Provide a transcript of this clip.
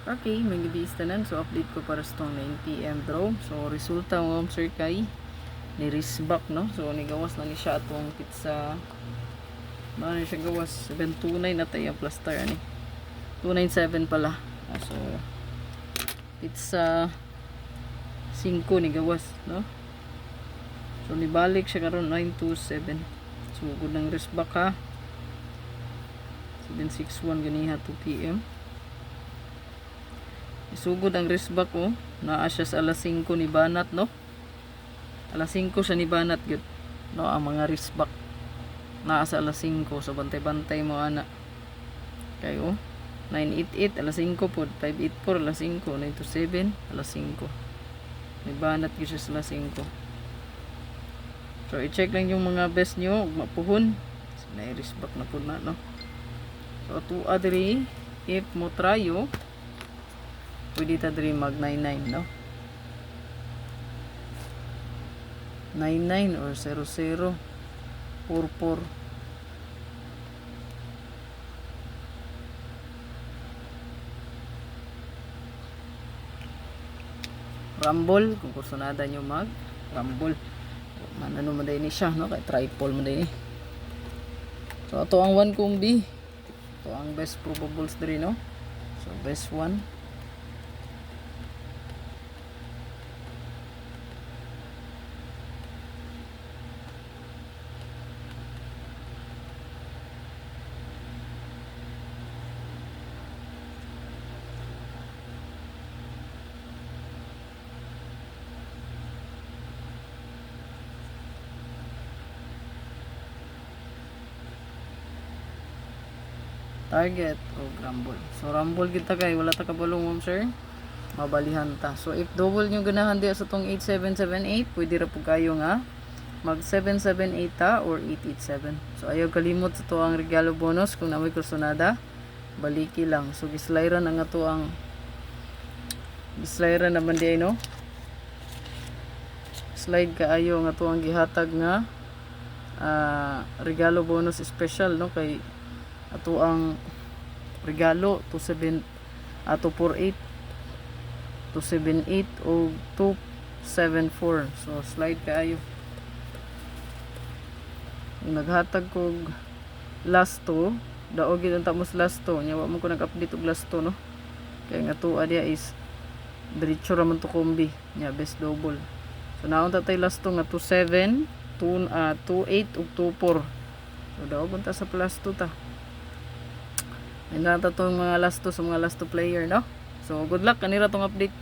Okay, may gabi istanan. So, update ko para sa itong 9 PM draw. So, resulta mo, sir, kay ni Risbak, no? So, nigawas na ni siya itong pizza. Ano siya gawas? 729 na tayo plus star, ani? 297 pala. So, pizza 5 ni gawas, no? So, nibalik siya karon 927. So, good ng Risbak, ha? 761 ganiha 2 PM. Isugod ang Risbak, oh. Naa siya sa alas 5 ni Banat, no? Alas 5 siya ni Banat, good. No, ang mga Risbak. Naa sa alas 5. So, bantay-bantay mo, ana. Kayo, 988, alas 5 po. 584, alas 5. 927, alas 5. Ni Banat yun siya sa alas 5. So, i-check lang yung mga best nyo. Mapuhon. So, na-Risbak na po na, no? So, 2 adri, if mo trayo, pwede ta diri mag 99, no? 99 or 00 44 Rumble kung kursunada nyo mag Rumble manano man din siya, no? Kay triple man din. So ato ang 1 kumbi, ito ang best probables diri, no? So best 1. Target o Rumble. So Rumble kita kay wala ta kabalong, ma'am sir. Mabalihan ta. So if double nyo ganahan diya sa tong 8778, pwede ra po kayo nga mag 778 ta or 887. So ayaw kalimot sa to ang regalo bonus kung namoy kursunada. Baliki lang. So gislayran ang ato ang gislayran naman di, no? Slide kaayo nga to ang gihatag nga regalo bonus special, no? Kay ato ang regalo 248 278 o 274. So slide kaayo. Naghatag kog last 2 daog gid ang tamos last 2 nya wa mo ko nag-update og last 2, no? Kay nga tuwa dia is diretso ra man to kombi nya best double. So naon ta tay last 2 nga 27 28 ug 24. So daog ta sa plus 2 ta. May nata tong mga last 2 sa mga last 2 player, no? So good luck kanira tong update.